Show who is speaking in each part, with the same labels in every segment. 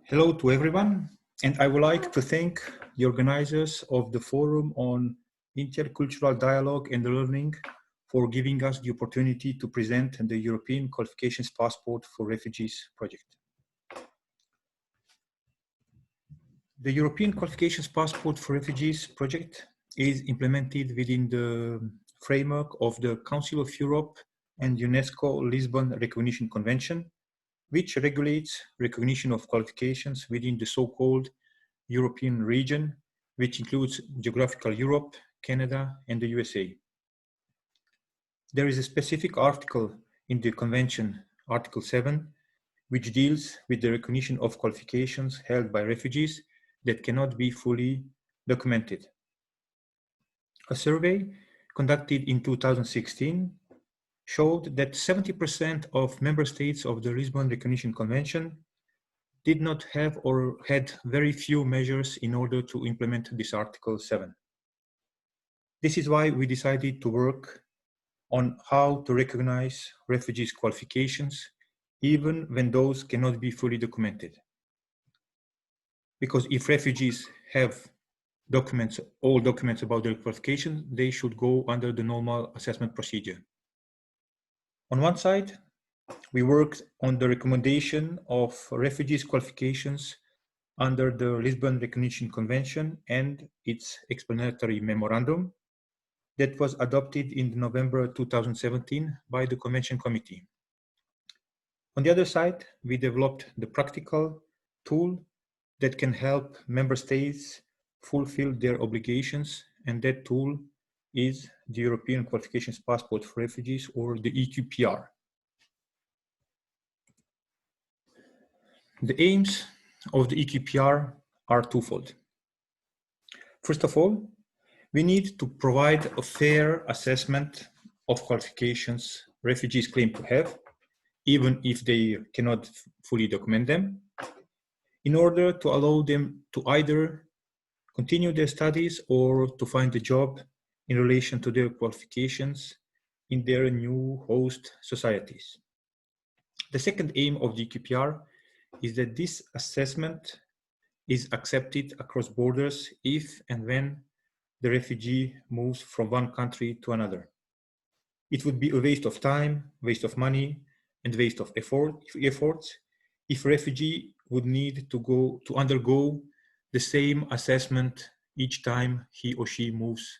Speaker 1: Hello to everyone, and I would like to thank the organizers of the Forum on Intercultural Dialogue and Learning for giving us the opportunity to present the European Qualifications Passport for Refugees project. The European Qualifications Passport for Refugees project is implemented within the framework of the Council of Europe and UNESCO Lisbon Recognition Convention, which regulates recognition of qualifications within the so-called European region, which includes geographical Europe, Canada, and the USA. There is a specific article in the convention, Article 7, which deals with the recognition of qualifications held by refugees that cannot be fully documented. A survey conducted in 2016 showed that 70% of member states of the Lisbon Recognition Convention did not have or had very few measures in order to implement this Article 7. This is why we decided to work on how to recognize refugees' qualifications, even when those cannot be fully documented. Because if refugees have all documents about their qualifications, they should go under the normal assessment procedure. On one side, we worked on the recommendation of refugees' qualifications under the Lisbon Recognition Convention and its explanatory memorandum that was adopted in November 2017 by the Convention Committee. On the other side, we developed the practical tool that can help member states fulfill their obligations, and that tool is the European Qualifications Passport for Refugees, or the EQPR. The aims of the EQPR are twofold. First of all, we need to provide a fair assessment of qualifications refugees claim to have, even if they cannot fully document them, in order to allow them to either continue their studies or to find a job in relation to their qualifications in their new host societies. The second aim of the EQPR is that this assessment is accepted across borders if and when the refugee moves from one country to another. It would be a waste of time, waste of money, and waste of efforts if a refugee would need to undergo the same assessment each time he or she moves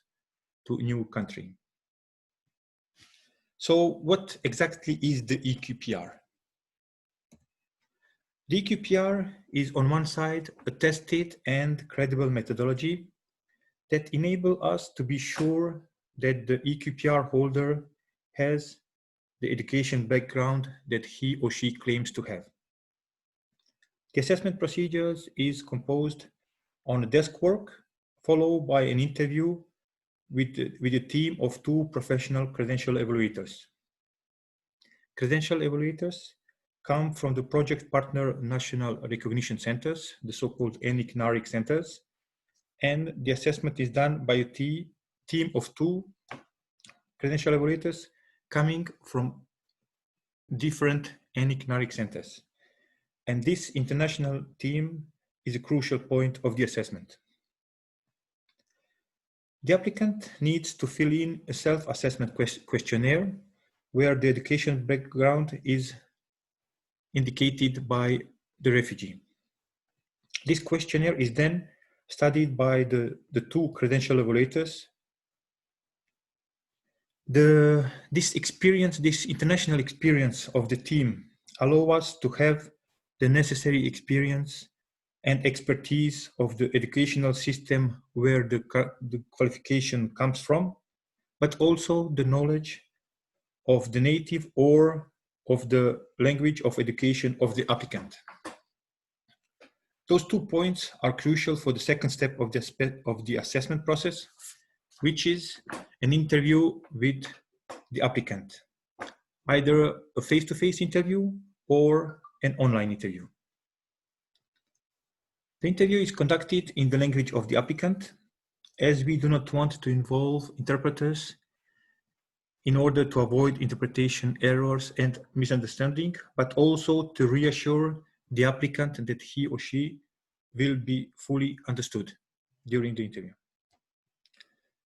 Speaker 1: to a new country. So what exactly is the EQPR? The EQPR is on one side a tested and credible methodology that enable us to be sure that the EQPR holder has the education background that he or she claims to have. The assessment procedures is composed on a desk work, followed by an interview with a team of 2 professional credential evaluators. Credential evaluators come from the project partner national recognition centers, the so-called ENIC-NARIC centers, and the assessment is done by a team of 2 credential evaluators coming from different ENIC-NARIC centers. And this international team is a crucial point of the assessment. The applicant needs to fill in a self-assessment questionnaire where the education background is indicated by the refugee. This questionnaire is then studied by the 2 credential evaluators. This international experience of the team allow us to have the necessary experience and expertise of the educational system where the qualification comes from, but also the knowledge of the native or of the language of education of the applicant. Those 2 points are crucial for the second step of the assessment process, which is an interview with the applicant, either a face-to-face interview or an online interview. The interview is conducted in the language of the applicant, as we do not want to involve interpreters in order to avoid interpretation errors and misunderstanding, but also to reassure the applicant that he or she will be fully understood during the interview.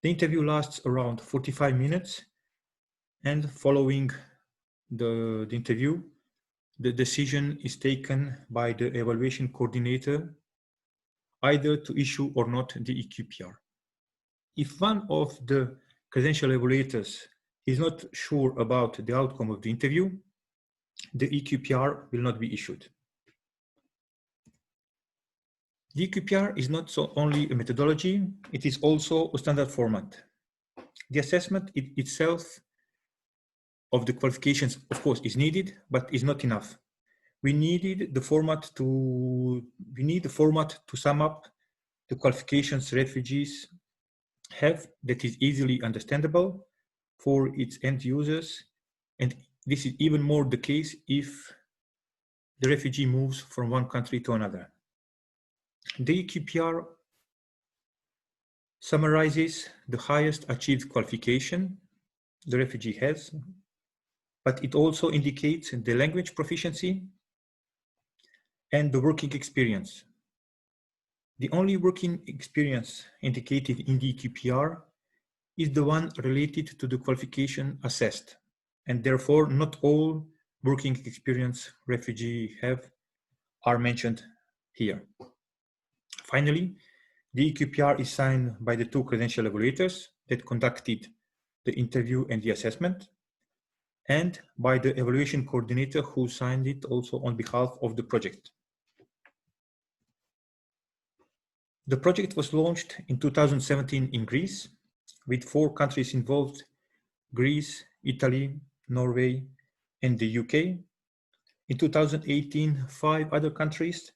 Speaker 1: The interview lasts around 45 minutes, and following the interview, the decision is taken by the evaluation coordinator either to issue or not the EQPR. If one of the credential evaluators is not sure about the outcome of the interview, the EQPR will not be issued. The EQPR is not so only a methodology, it is also a standard format. The assessment itself of the qualifications, of course, is needed, but is not enough. We need the format to sum up the qualifications refugees have that is easily understandable for its end users, and this is even more the case if the refugee moves from one country to another. The EQPR summarizes the highest achieved qualification the refugee has, but it also indicates the language proficiency and the working experience. The only working experience indicated in the EQPR is the one related to the qualification assessed, and therefore not all working experience refugees have are mentioned here. Finally, the EQPR is signed by the two credential evaluators that conducted the interview and the assessment, and by the evaluation coordinator who signed it also on behalf of the project. The project was launched in 2017 in Greece, with 4 countries involved: Greece, Italy, Norway, and the UK. In 2018, 5 other countries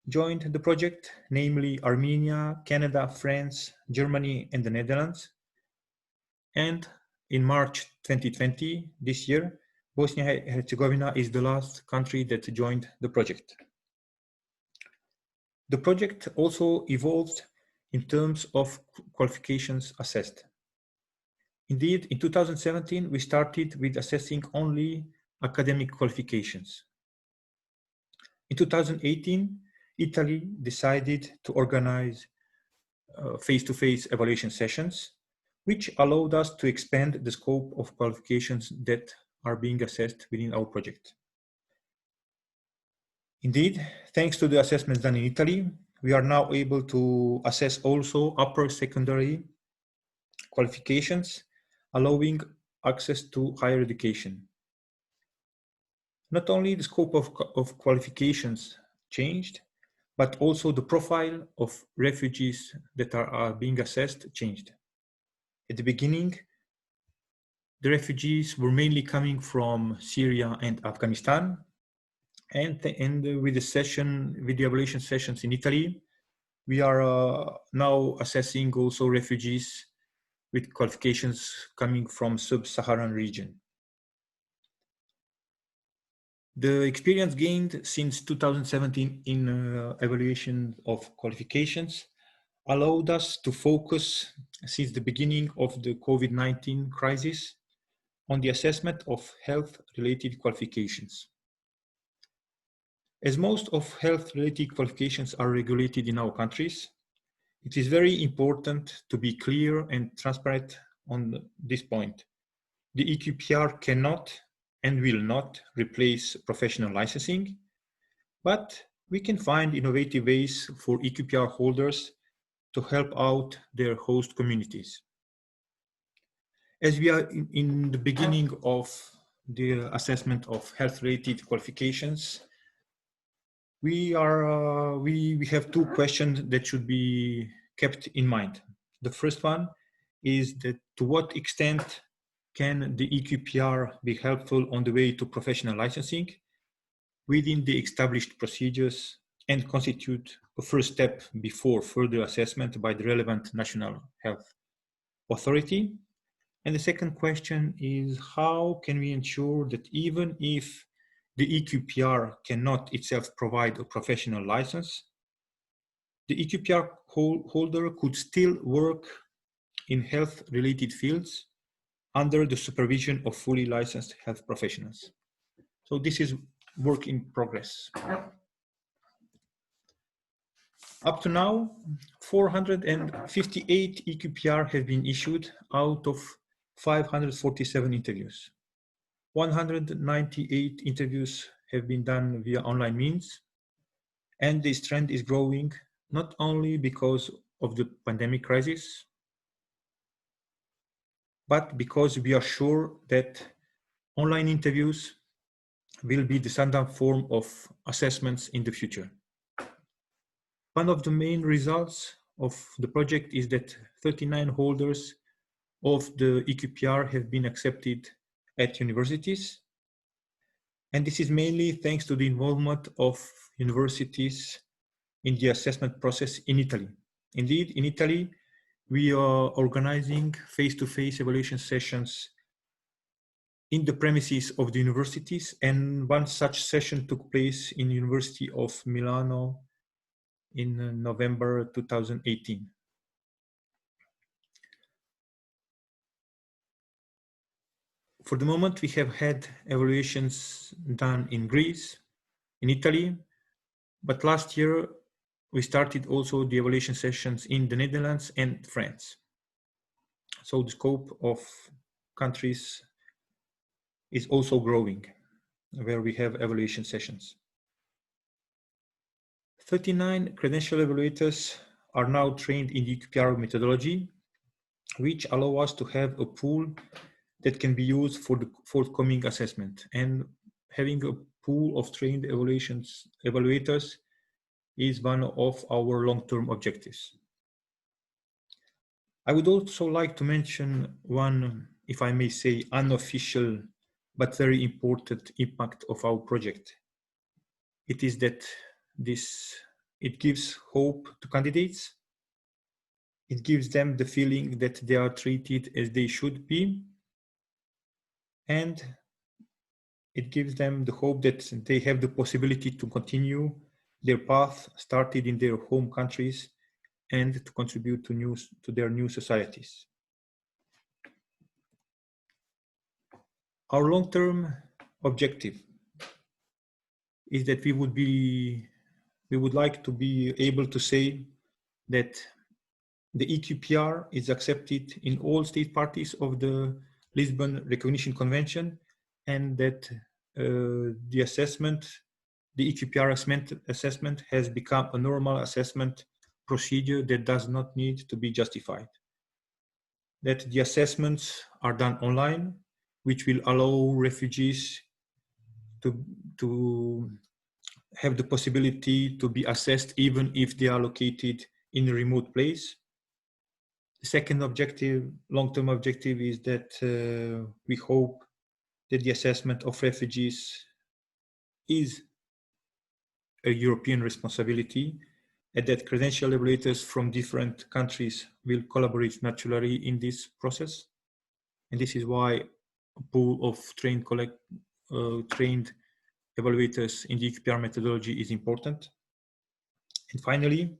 Speaker 1: joined the project, namely Armenia, Canada, France, Germany, and the Netherlands. And in March 2020, this year, Bosnia and Herzegovina is the last country that joined the project. The project also evolved in terms of qualifications assessed. Indeed, in 2017, we started with assessing only academic qualifications. In 2018, Italy decided to organize face-to-face evaluation sessions, which allowed us to expand the scope of qualifications that are being assessed within our project. Indeed, thanks to the assessments done in Italy, we are now able to assess also upper secondary qualifications, allowing access to higher education. Not only the scope of qualifications changed, but also the profile of refugees that are being assessed changed. At the beginning, the refugees were mainly coming from Syria and Afghanistan, and with the evaluation sessions in Italy, we are now assessing also refugees with qualifications coming from sub-Saharan region. The experience gained since 2017 in evaluation of qualifications allowed us to focus since the beginning of the COVID-19 crisis on the assessment of health-related qualifications. As most of health-related qualifications are regulated in our countries, it is very important to be clear and transparent on this point. The EQPR cannot and will not replace professional licensing, but we can find innovative ways for EQPR holders to help out their host communities. As we are in the beginning of the assessment of health-related qualifications, we have 2 questions that should be kept in mind. The first one is that to what extent can the EQPR be helpful on the way to professional licensing within the established procedures and constitute a first step before further assessment by the relevant national health authority? And the second question is, how can we ensure that even if the EQPR cannot itself provide a professional license, the EQPR holder could still work in health-related fields under the supervision of fully licensed health professionals? So this is work in progress. Up to now, 458 EQPR have been issued out of 547 interviews. 198 interviews have been done via online means, and this trend is growing not only because of the pandemic crisis, but because we are sure that online interviews will be the standard form of assessments in the future. One of the main results of the project is that 39 holders of the EQPR have been accepted at universities. And this is mainly thanks to the involvement of universities in the assessment process in Italy. Indeed, in Italy, we are organizing face-to-face evaluation sessions in the premises of the universities, and one such session took place in University of Milano in November 2018. For the moment, we have had evaluations done in Greece, in Italy, but last year we started also the evaluation sessions in the Netherlands and France. So the scope of countries is also growing, where we have evaluation sessions. 39 credential evaluators are now trained in the EQPR methodology, which allow us to have a pool that can be used for the forthcoming assessment. And having a pool of trained evaluators is one of our long-term objectives. I would also like to mention one, if I may say, unofficial but very important impact of our project. It is that it gives hope to candidates. It gives them the feeling that they are treated as they should be. And it gives them the hope that they have the possibility to continue their path started in their home countries and to contribute to their new societies. Our long-term objective is that we would like to be able to say that the EQPR is accepted in all state parties of the Lisbon Recognition Convention, and that the EQPR assessment has become a normal assessment procedure that does not need to be justified. That the assessments are done online, which will allow refugees to have the possibility to be assessed even if they are located in a remote place. The second objective, long-term objective, is that we hope that the assessment of refugees is a European responsibility, and that credential evaluators from different countries will collaborate naturally in this process. And this is why a pool of trained evaluators in the EQPR methodology is important. And finally,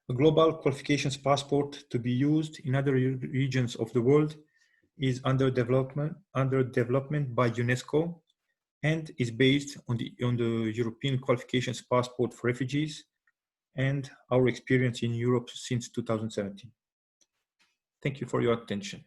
Speaker 1: a global qualifications passport to be used in other regions of the world is under development by UNESCO, and is based on the European Qualifications Passport for Refugees and our experience in Europe since 2017. Thank you for your attention.